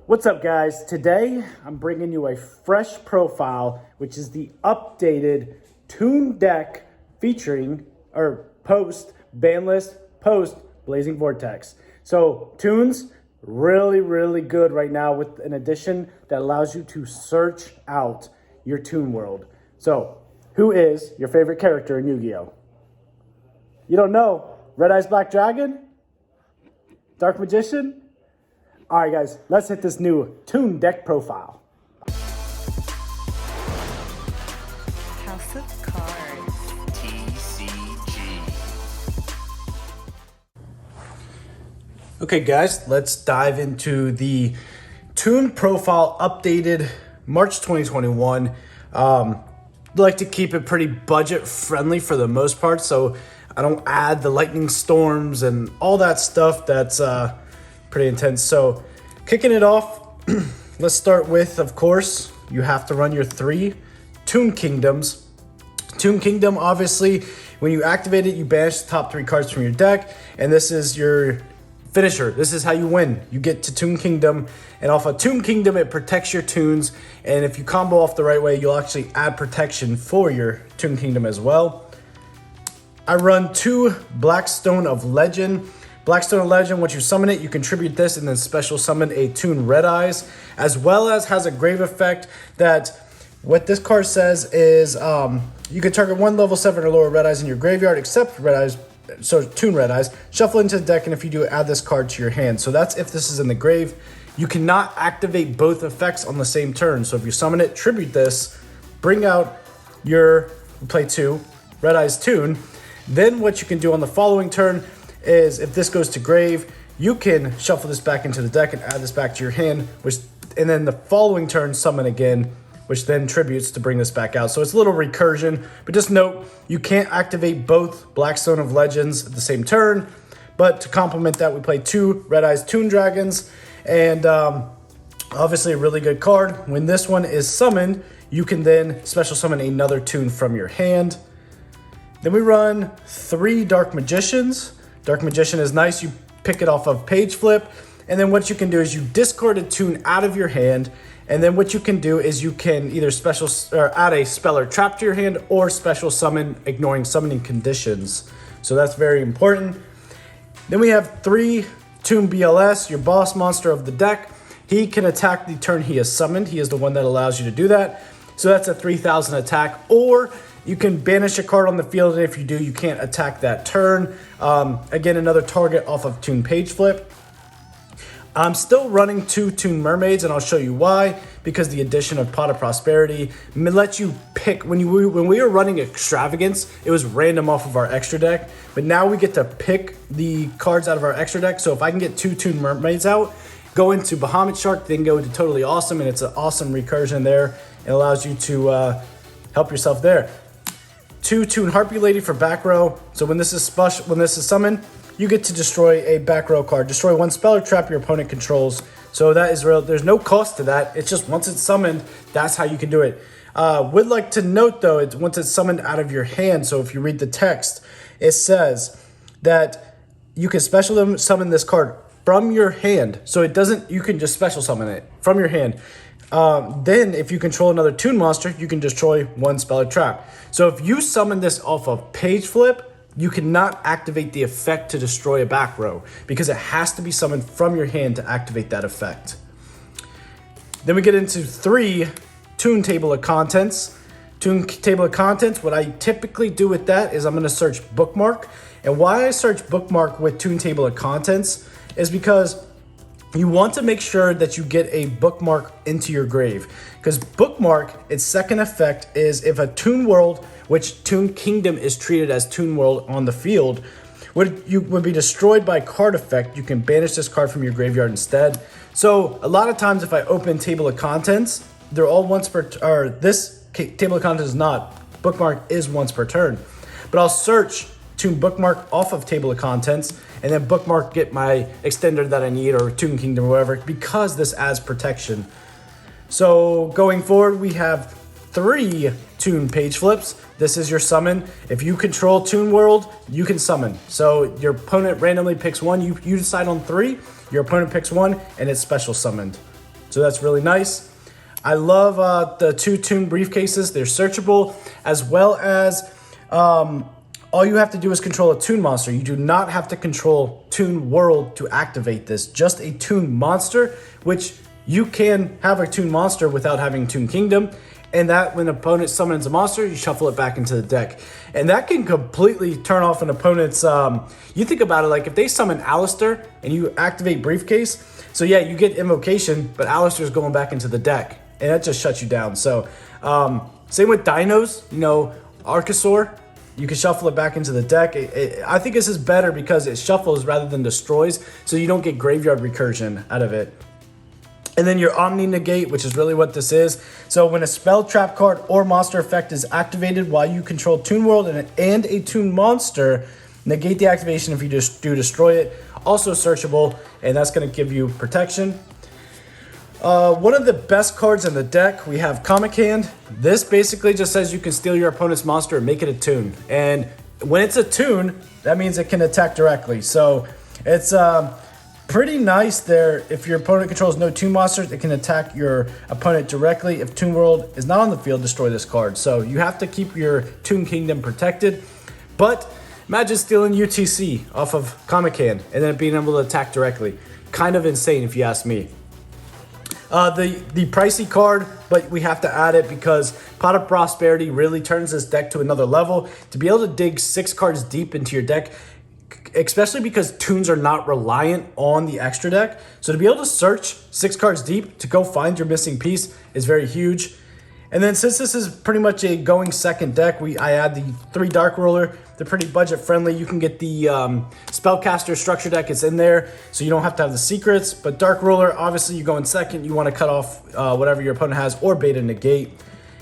What's up, guys? Today I'm bringing you a fresh profile, which is the updated Toon deck featuring ban list post Blazing Vortex. So Toon's really good right now with an addition that allows you to search out your Toon world. So who is your favorite character in Yu-Gi-Oh? You don't know? Red Eyes Black Dragon? Dark Magician? All right, guys, let's hit this new Toon deck profile. House of Cards. TCG. Okay, guys, let's dive into the Toon profile updated March 2021. Like to keep it pretty budget friendly for the most part, so I don't add the lightning storms and all that stuff that's pretty intense. So kicking it off, let's start with, of course, you have to run your 3 Toon Kingdoms. Toon Kingdom, obviously, when you activate it, you banish the top 3 cards from your deck, and this is your finisher. This is how you win. You get to Toon Kingdom, and off of Toon Kingdom, it protects your Toons, and if you combo off the right way, you'll actually add protection for your Toon Kingdom as well. I run 2 Blackstone of Legend. Blackstone of Legend, once you summon it, you contribute this and then special summon a Toon Red Eyes, as well as has a grave effect that what this card says is you can target 1 level 7 or lower Red Eyes in your graveyard except Red Eyes, so Toon Red Eyes, shuffle into the deck, and if you do, add this card to your hand. So that's if this is in the grave. You cannot activate both effects on the same turn. So if you summon it, tribute this, bring out your, play 2 Red Eyes Toon. Then what you can do on the following turn is if this goes to grave, you can shuffle this back into the deck and add this back to your hand, and then the following turn summon again, which then tributes to bring this back out. So it's a little recursion, but just note, you can't activate both Blackstone of Legends at the same turn, but to complement that, we play 2 Red Eyes Toon Dragons, and obviously a really good card. When this one is summoned, you can then special summon another Toon from your hand. Then we run 3 Dark Magicians. Dark Magician is nice. You pick it off of page flip, and then what you can do is you discard a Toon out of your hand, and then what you can do is you can either special or add a spell or trap to your hand, or special summon ignoring summoning conditions. So that's very important. Then we have 3 Toon BLS, your boss monster of the deck. He can attack the turn he is summoned. He is the one that allows you to do that. So that's a 3,000 attack, or you can banish a card on the field, and if you do, you can't attack that turn. Again, another target off of Toon page flip. I'm still running 2 Toon Mermaids, and I'll show you why. Because the addition of Pot of Prosperity lets you pick. When we were running Extravagance, it was random off of our extra deck. But now we get to pick the cards out of our extra deck. So if I can get 2 Toon Mermaids out, go into Bahamut Shark, then go to Totally Awesome, and it's an awesome recursion there. It allows you to help yourself there. 2 Toon Harpy Lady for back row. So when this is summoned, you get to destroy a back row card. Destroy 1 spell or trap your opponent controls. So that is real. There's no cost to that. It's just once it's summoned, that's how you can do it. Would like to note though, it's once it's summoned out of your hand. So if you read the text, it says that you can special summon this card from your hand. So it doesn't. You can just special summon it from your hand. Then if you control another Toon monster, you can destroy 1 spell or trap. So if you summon this off of page flip, you cannot activate the effect to destroy a back row because it has to be summoned from your hand to activate that effect. Then we get into 3 Toon Table of Contents. Toon Table of Contents, what I typically do with that is I'm going to search Bookmark. And why I search Bookmark with Toon Table of Contents is because you want to make sure that you get a bookmark into your grave. Because bookmark, its second effect is if a Toon world, which Toon Kingdom is treated as Toon world on the field, would be destroyed by card effect, you can banish this card from your graveyard instead. So a lot of times if I open Table of Contents, they're all once per, or this Table of Contents is not, bookmark is once per turn. But I'll search Toon Bookmark off of Table of Contents, and then bookmark get my extender that I need, or Toon Kingdom or whatever, because this adds protection. So going forward, we have 3 Toon page flips. This is your summon. If you control Toon World, you can summon. So your opponent randomly picks 1, you decide on 3, your opponent picks 1, and it's special summoned. so that's really nice. I love the 2 Toon briefcases. They're searchable, as well as all you have to do is control a Toon monster. You do not have to control Toon World to activate this, just a Toon monster, which you can have a Toon monster without having Toon Kingdom. And that when an opponent summons a monster, you shuffle it back into the deck. And that can completely turn off an opponent's, you think about it, like if they summon Alistair and you activate Briefcase, so yeah, you get Invocation, but Alistair's going back into the deck. And that just shuts you down. So, same with Dinos, you know, Archosaur, you can shuffle it back into the deck. I think this is better because it shuffles rather than destroys, so you don't get graveyard recursion out of it. And then your Omni Negate, which is really what this is. So when a spell, trap card, or monster effect is activated while you control Toon World and a Toon monster, negate the activation if you just do destroy it. Also searchable, and that's going to give you protection. One of the best cards in the deck, we have Comic Hand. This basically just says you can steal your opponent's monster and make it a Toon. And when it's a Toon, that means it can attack directly. So it's pretty nice there. If your opponent controls no Toon monsters, it can attack your opponent directly. If Toon World is not on the field, destroy this card. So you have to keep your Toon Kingdom protected. But imagine stealing UTC off of Comic Hand and then being able to attack directly. Kind of insane if you ask me. The pricey card, but we have to add it because Pot of Prosperity really turns this deck to another level. To be able to dig 6 cards deep into your deck, especially because Toons are not reliant on the extra deck. So to be able to search 6 cards deep to go find your missing piece is very huge. And then since this is pretty much a going second deck, I add the 3 Dark Roller. They're pretty budget friendly. You can get the Spellcaster structure deck. It's in there, so you don't have to have the secrets. But Dark Roller, obviously you go in second. You want to cut off whatever your opponent has or Beta Negate.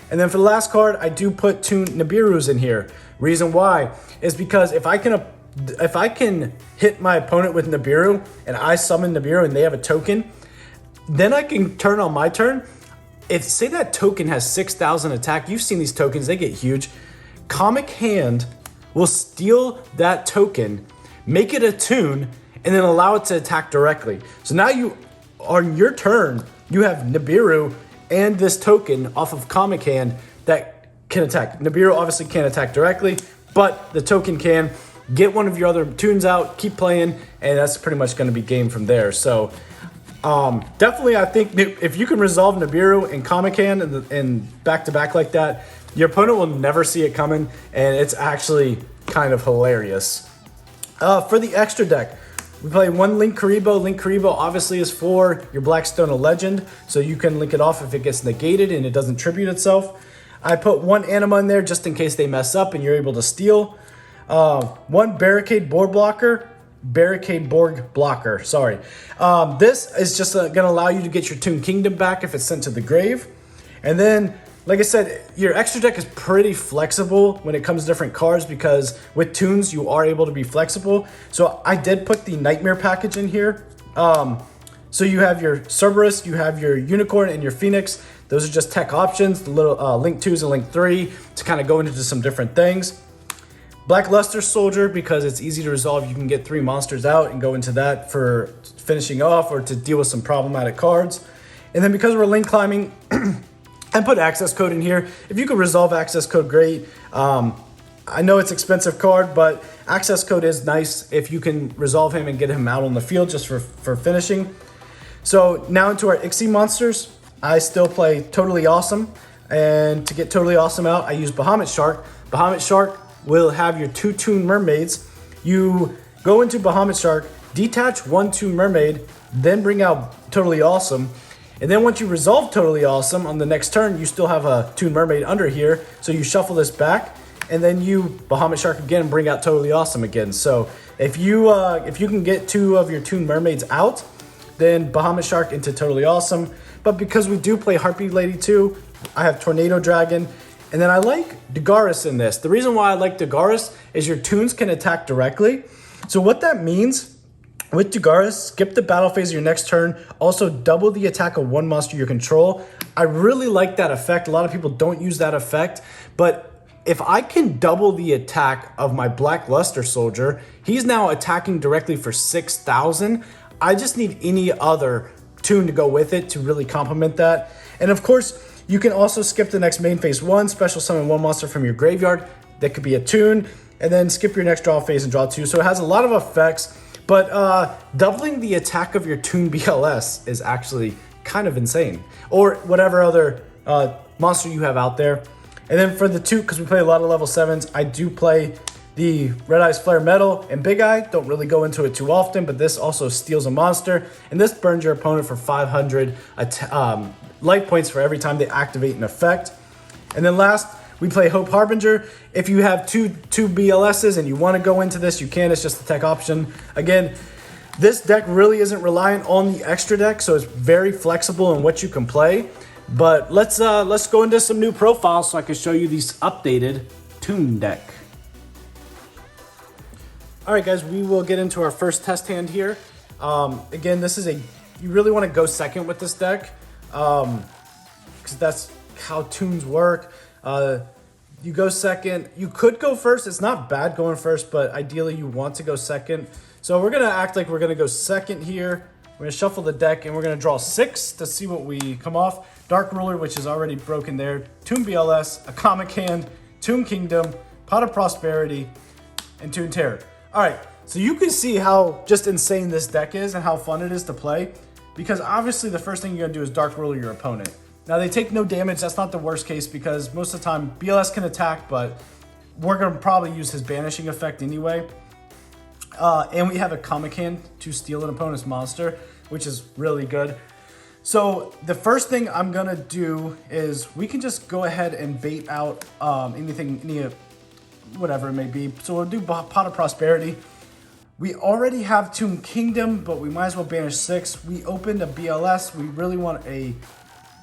And then for the last card, I do put 2 Nibiru's in here. Reason why is because if I can hit my opponent with Nibiru and I summon Nibiru and they have a token, then I can turn on my turn. If say that token has 6,000 attack, you've seen these tokens, they get huge. Comic Hand will steal that token, make it a Toon, and then allow it to attack directly. So now you, on your turn, you have Nibiru and this token off of Comic Hand that can attack. Nibiru obviously can't attack directly, but the token can. Get one of your other Toons out, keep playing, and that's pretty much going to be game from there. So definitely I think if you can resolve Nibiru and Comic Hand and back-to-back like that, your opponent will never see it coming, and it's actually kind of hilarious. For the extra deck, we play 1 Link Karibo. Link Karibo obviously is for your Blackstone of Legend, so you can link it off if it gets negated and it doesn't tribute itself. I put 1 Anima in there just in case they mess up and you're able to steal. 1 Barricade Board Blocker. Sorry. This is just going to allow you to get your Toon Kingdom back if it's sent to the grave. And then, like I said, your extra deck is pretty flexible when it comes to different cards because with Toons, you are able to be flexible. So I did put the Nightmare package in here. So you have your Cerberus, you have your Unicorn, and your Phoenix. Those are just tech options, the little Link 2s and Link 3 to kind of go into some different things. Black Luster Soldier, because it's easy to resolve. You can get 3 monsters out and go into that for finishing off or to deal with some problematic cards. And then because we're link climbing, I put access code in here. If you could resolve access code, great. I know it's expensive card, but access code is nice if you can resolve him and get him out on the field just for finishing. So now into our Ixie monsters. I still play Totally Awesome. And to get Totally Awesome out, I use Bahamut Shark. Bahamut Shark will have your 2 Toon Mermaids. You go into Bahamut Shark, detach 1 Toon Mermaid, then bring out Totally Awesome. And then once you resolve Totally Awesome, on the next turn, you still have a Toon Mermaid under here. So you shuffle this back, and then you Bahamut Shark again and bring out Totally Awesome again. So if you can get 2 of your Toon Mermaids out, then Bahamut Shark into Totally Awesome. But because we do play Harpy Lady too, I have Tornado Dragon. And then I like Dagaris in this. The reason why I like Dagaris is your Toons can attack directly. So what that means, with Dagaris, skip the battle phase of your next turn. Also double the attack of 1 monster you control. I really like that effect. A lot of people don't use that effect. But if I can double the attack of my Black Luster Soldier, he's now attacking directly for 6,000. I just need any other Toon to go with it to really complement that. And of course, you can also skip the next main phase 1, special summon 1 monster from your graveyard. That could be a Toon, and then skip your next draw phase and draw 2. So it has a lot of effects, but doubling the attack of your Toon BLS is actually kind of insane. Or whatever other monster you have out there. And then for the 2, because we play a lot of level 7s, I do play the Red Eyes Flare Metal and Big Eye. Don't really go into it too often, but this also steals a monster. And this burns your opponent for 500 life points for every time they activate an effect. And then last, we play Hope Harbinger. If you have two BLSs and you want to go into this, you can. It's just a tech option. Again, this deck really isn't reliant on the extra deck, so it's very flexible in what you can play. But let's go into some new profiles so I can show you these updated Toon deck. All right, guys, we will get into our first test hand here. Again, this is you really want to go second with this deck because that's how Toons work. You go second. You could go first. It's not bad going first, but ideally you want to go second. So we're going to act like we're going to go second here. We're going to shuffle the deck, and we're going to draw 6 to see what we come off. Dark Ruler, which is already broken there. Toon BLS, a Comic Hand, Toon Kingdom, Pot of Prosperity, and Toon Terror. All right, so you can see how just insane this deck is and how fun it is to play, because obviously the first thing you're gonna do is Dark Ruler your opponent. Now they take no damage. That's not the worst case because most of the time BLS can attack, but we're gonna probably use his banishing effect anyway. And we have a Comic Hand to steal an opponent's monster, which is really good. So the first thing I'm gonna do is we can just go ahead and bait out whatever it may be. So we'll do Pot of Prosperity. We already have Toon Kingdom, but we might as well banish 6. We opened a BLS. We really want a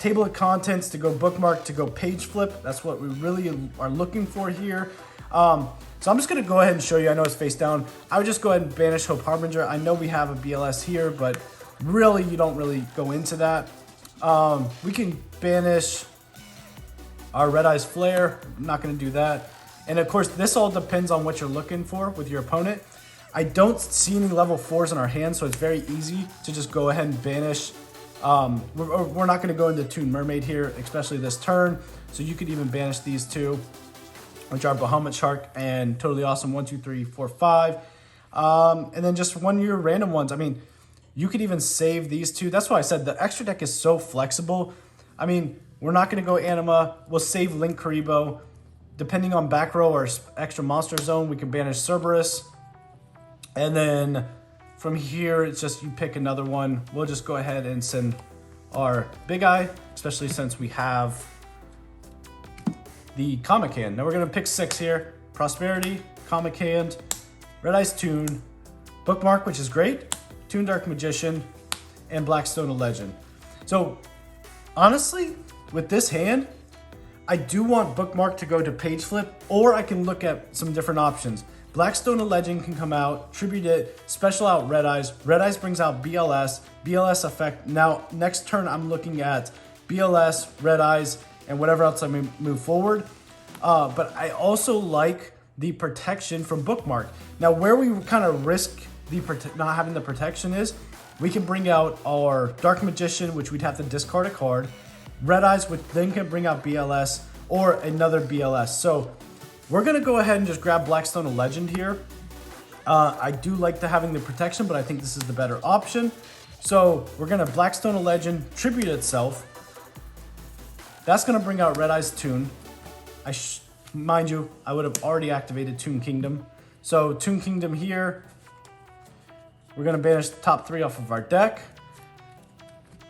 table of contents to go bookmark, to go page flip. That's what we really are looking for here. So I'm just gonna go ahead and show you. I know it's face down. I would just go ahead and banish Hope Harbinger. I know we have a BLS here, but really you don't really go into that. We can banish our Red Eyes Flare. I'm not gonna do that. And of course, this all depends on what you're looking for with your opponent. I don't see any level 4s in our hand, so it's very easy to just go ahead and banish. We're not going to go into Toon Mermaid here, especially this turn. So you could even banish these 2, which are Bahamut Shark and Totally Awesome 1, 2, 3, 4, 5. And then just 1 of your random ones. I mean, you could even save these 2. That's why I said the extra deck is so flexible. I mean, we're not going to go Anima. We'll save Link Karibo. Depending on back row or extra monster zone, we can banish Cerberus. And then from here, it's just you pick another one. We'll just go ahead and send our Big Eye, especially since we have the Comic Hand. Now we're going to pick 6 here. Prosperity, Comic Hand, Red Eyes Toon, Bookmark, which is great, Toon Dark Magician, and Blackstone a Legend. So honestly, with this hand, I do want Bookmark to go to page flip, or I can look at some different options. Blackstone a Legend can come out, tribute it, special out Red Eyes. Red Eyes brings out BLS, BLS effect. Now, next turn, I'm looking at BLS, Red Eyes, and whatever else I may move forward. But I also like the protection from Bookmark. Now, where we kind of risk not having the protection is, we can bring out our Dark Magician, which we'd have to discard a card. Red Eyes, which then can bring out BLS or another BLS. So we're gonna go ahead and just grab Blackstone a Legend here. I do like having the protection, but I think this is the better option. So we're gonna Blackstone a Legend, tribute itself. That's gonna bring out Red Eyes Toon. Mind you, I would have already activated Toon Kingdom. So Toon Kingdom here. We're gonna banish the top 3 off of our deck.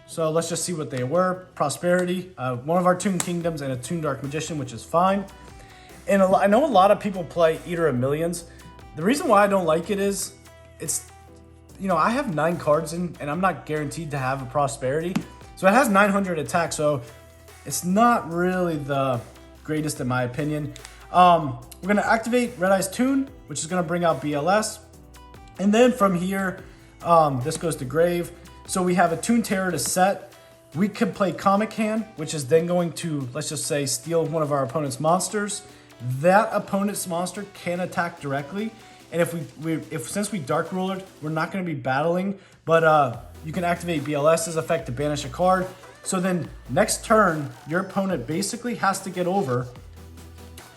So let's just see what they were. Prosperity, one of our Toon Kingdoms, and a Toon Dark Magician, which is fine. And I know a lot of people play Eater of Millions. The reason why I don't like it is, I have 9 cards in, and I'm not guaranteed to have a Prosperity. So it has 900 attack, so it's not really the greatest in my opinion. We're gonna activate Red Eyes Toon, which is gonna bring out BLS. And then from here, this goes to grave. So we have a Toon Terror to set. We could play Comic Hand, which is then going to, let's just say, steal one of our opponent's monsters. That opponent's monster can attack directly. And since we Dark Rulered, we're not going to be battling. But you can activate BLS's effect to banish a card. So then next turn, your opponent basically has to get over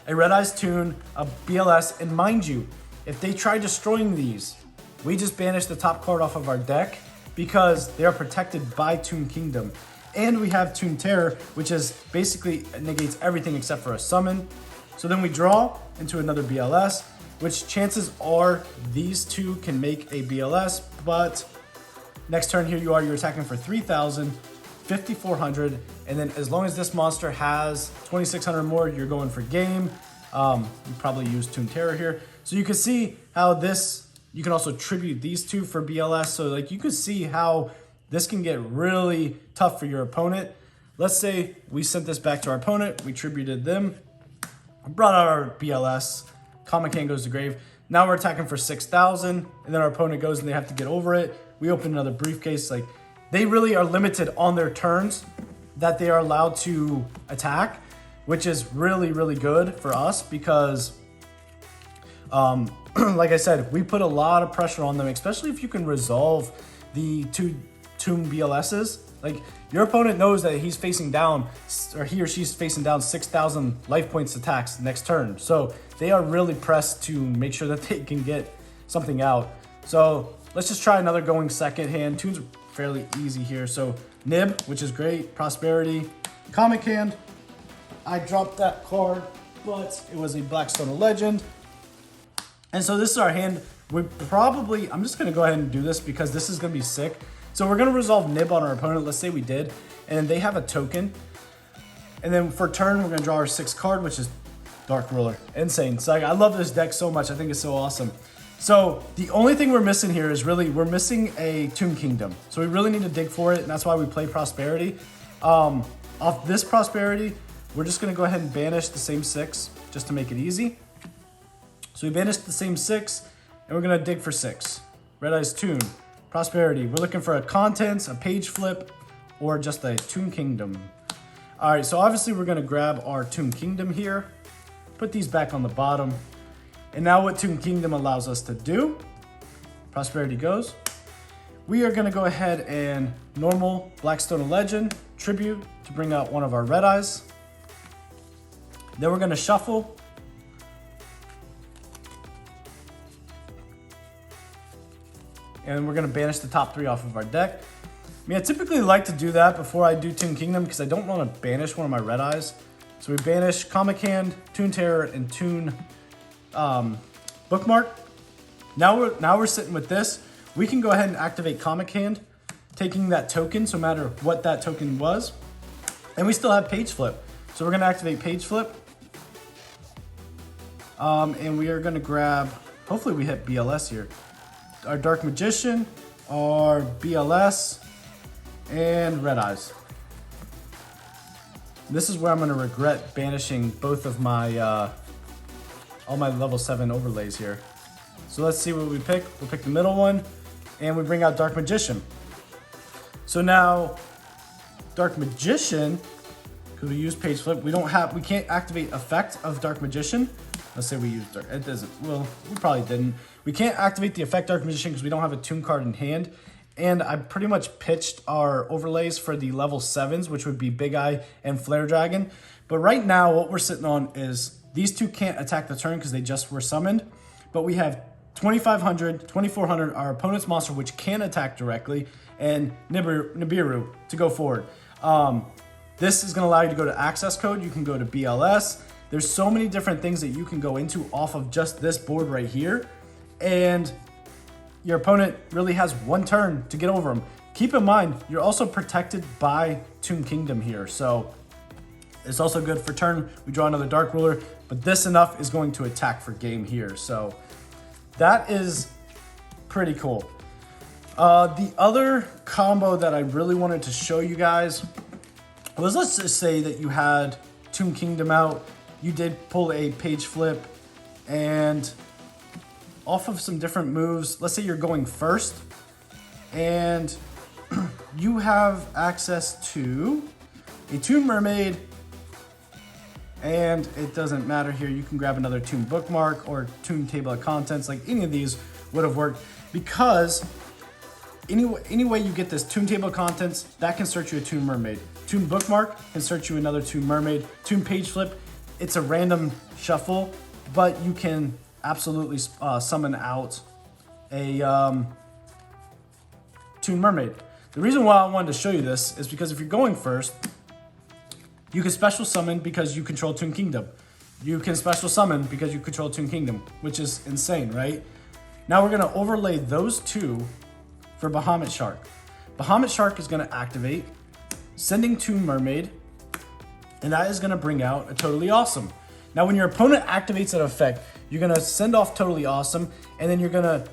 a Red Eyes Toon, a BLS, and mind you, if they try destroying these, we just banish the top card off of our deck because they are protected by Toon Kingdom. And we have Toon Terror, which is basically negates everything except for a summon. So then we draw into another BLS, which chances are these two can make a BLS, but next turn here you are, you're attacking for 3,000, 5,400, and then as long as this monster has 2,600 more, you're going for game. You probably use Toon Terror here. So you can see how this, you can also tribute these two for BLS. So like you can see how this can get really tough for your opponent. Let's say we sent this back to our opponent, we tributed them, brought out our BLS, Comic Hand goes to grave. Now we're attacking for 6,000, and then our opponent goes and they have to get over it. We open another briefcase. Like, they really are limited on their turns that they are allowed to attack, which is really, really good for us because, like I said, we put a lot of pressure on them, especially if you can resolve the two Toon BLSs. Like, your opponent knows that he's facing down, or he or she's facing down 6,000 life points attacks next turn. So they are really pressed to make sure that they can get something out. So let's just try another going second hand. Toon's fairly easy here. So Nib, which is great, Prosperity, Comic Hand. I dropped that card, but it was a Blackstone of Legend. And so this is our hand. We probably, I'm just gonna go ahead and do this because this is gonna be sick. So we're gonna resolve Nib on our opponent, let's say we did, and they have a token. And then for turn, we're gonna draw our 6th card, which is Dark Ruler. Insane. So I love this deck so much, I think it's so awesome. So the only thing we're missing here is really, we're missing a Toon Kingdom. So we really need to dig for it, and that's why we play Prosperity. Off this Prosperity, we're just gonna go ahead and banish the same 6, just to make it easy. So we banished the same 6, and we're gonna dig for 6. Red Eyes Toon, Prosperity. We're looking for a Contents, a Page Flip, or just a Toon Kingdom. All right, so obviously we're gonna grab our Toon Kingdom here, put these back on the bottom, and now what Toon Kingdom allows us to do, Prosperity goes. We are gonna go ahead and normal Blackstone of Legend, Tribute to bring out one of our Red Eyes. Then we're gonna shuffle. And we're gonna banish the top 3 off of our deck. I mean, I typically like to do that before I do Toon Kingdom because I don't wanna banish one of my Red Eyes. So we banish Comic Hand, Toon Terror, and Toon Bookmark. Now we're sitting with this. We can go ahead and activate Comic Hand, taking that token, so no matter what that token was. And we still have Page Flip. So we're gonna activate Page Flip. And we are gonna grab, hopefully we hit BLS here. Our Dark Magician, our BLS, and Red Eyes. This is where I'm gonna regret banishing both of my, all my level 7 overlays here. So let's see what we pick. We'll pick the middle one, and we bring out Dark Magician. So now, Dark Magician, because we use Page Flip, we can't activate effect of Dark Magician. Let's say we use Dark, it doesn't, well, we probably didn't. We can't activate the effect Dark Magician because we don't have a Toon card in hand. And I pretty much pitched our overlays for the level 7s, which would be Big Eye and Flare Dragon. But right now, what we're sitting on is these two can't attack the turn because they just were summoned. But we have 2,500, 2,400, our opponent's monster, which can attack directly, and Nibiru to go forward. This is going to allow you to go to access code. You can go to BLS. There's so many different things that you can go into off of just this board right here. And your opponent really has one turn to get over them. Keep in mind, you're also protected by Toon Kingdom here. So it's also good for turn. We draw another Dark Ruler, but this enough is going to attack for game here. So that is pretty cool. The other combo that I really wanted to show you guys was, let's just say that you had Toon Kingdom out, you did pull a Page Flip, and off of some different moves, let's say you're going first, and you have access to a Toon Mermaid, and it doesn't matter here, you can grab another Toon Bookmark or Toon Table of Contents, like any of these would have worked, because any way you get this Toon table of contents, that can search you a Toon mermaid. Toon bookmark can search you another Toon mermaid. Toon page flip, it's a random shuffle, but you can absolutely summon out a Toon mermaid. The reason why I wanted to show you this is because if you're going first, you can special summon because you control Toon Kingdom. You can special summon because you control Toon Kingdom, which is insane, right? Now we're gonna overlay those two for Bahamut Shark. Bahamut Shark is gonna activate, sending Toon Mermaid, and that is gonna bring out a Totally Awesome. Now when your opponent activates that effect, you're gonna send off Totally Awesome, and then you're gonna,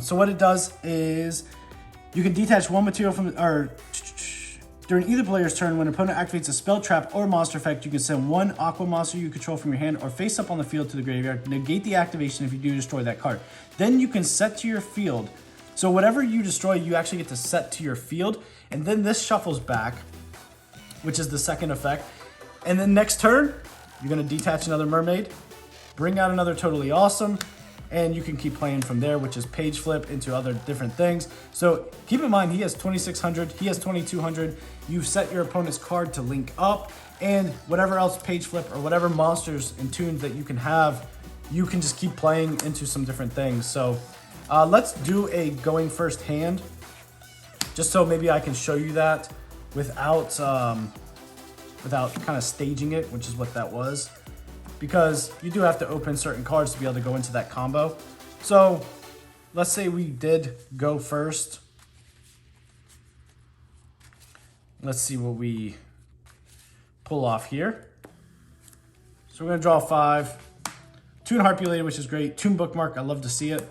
so what it does is, you can detach one material from, during either player's turn, when an opponent activates a spell, trap, or monster effect, you can send one aqua monster you control from your hand or face up on the field to the graveyard. Negate the activation if you do destroy that card. Then you can set to your field. So whatever you destroy, you actually get to set to your field. And then this shuffles back, which is the second effect. And then next turn, you're going to detach another mermaid, bring out another Totally Awesome, and you can keep playing from there, which is page flip into other different things. So keep in mind, he has 2,600, he has 2,200. You've set your opponent's card to link up, and whatever else page flip or whatever monsters and tunes that you can have, you can just keep playing into some different things. So let's do a going first hand, just so maybe I can show you that without kind of staging it, which is what that was. Because you do have to open certain cards to be able to go into that combo. So let's say we did go first. Let's see what we pull off here. So we're gonna draw 5. Toon Harpulator, which is great. Toon Bookmark, I love to see it.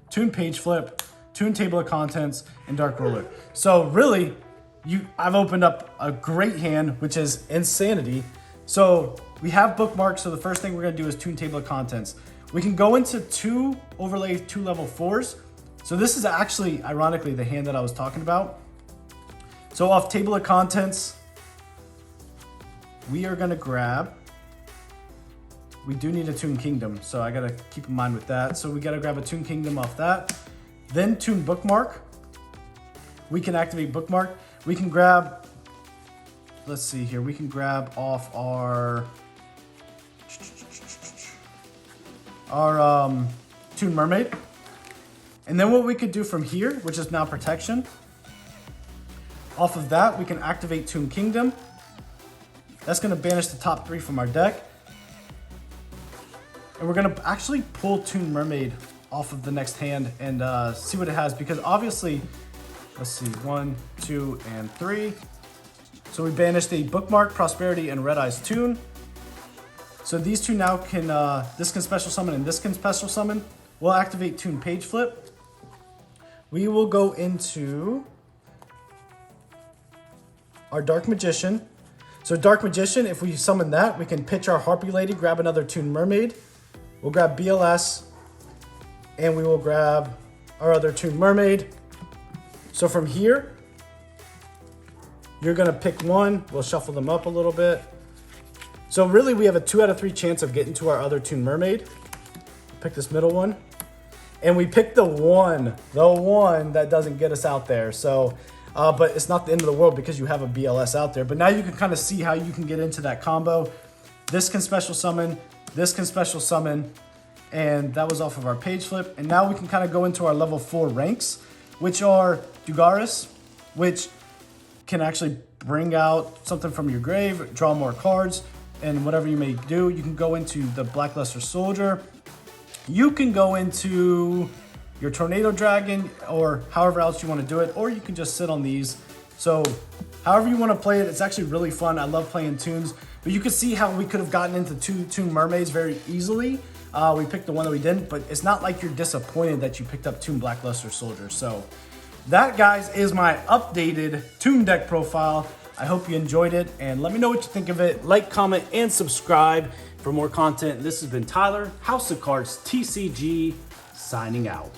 Toon Page Flip, Toon Table of Contents, and Dark Ruler. So really, I've opened up a great hand, which is Insanity. So we have bookmarks, so the first thing we're gonna do is Toon Table of Contents. We can go into 2 overlay 2 level 4s. So this is actually, ironically, the hand that I was talking about. So off Table of Contents, we are gonna grab, we do need a Toon Kingdom, so I gotta keep in mind with that. So we gotta grab a Toon Kingdom off that. Then Toon Bookmark. We can activate Bookmark. We can grab, let's see here, we can grab off our Toon Mermaid. And then what we could do from here, which is now protection, off of that, we can activate Toon Kingdom. That's gonna banish the top 3 from our deck. And we're gonna actually pull Toon Mermaid off of the next hand and see what it has, because obviously, let's see, 1, 2, and 3. So we banished the Bookmark, Prosperity, and Red Eyes Toon. So these two now can, this can special summon and this can special summon. We'll activate Toon Page Flip. We will go into our Dark Magician. So Dark Magician, if we summon that, we can pitch our Harpy Lady, grab another Toon Mermaid. We'll grab BLS, and we will grab our other Toon Mermaid. So from here, you're gonna pick one. We'll shuffle them up a little bit. So really, we have a 2 out of 3 chance of getting to our other Toon Mermaid. Pick this middle one. And we picked the one that doesn't get us out there. So, but it's not the end of the world because you have a BLS out there. But now you can kind of see how you can get into that combo. This can special summon, this can special summon, and that was off of our page flip. And now we can kind of go into our level 4 ranks, which are Dugaris, which can actually bring out something from your grave, draw more cards, and whatever you may do. You can go into the Blackluster Soldier. You can go into your Tornado Dragon, or however else you want to do it, or you can just sit on these. So however you want to play it, it's actually really fun. I love playing tunes, but you can see how we could have gotten into 2 Toon Mermaids very easily. We picked the one that we didn't, but it's not like you're disappointed that you picked up Toon Blackluster Soldier. So that, guys, is my updated Toon deck profile. I hope you enjoyed it, and let me know what you think of it. Like, comment, and subscribe for more content. This has been Tyler, House of Cards TCG, signing out.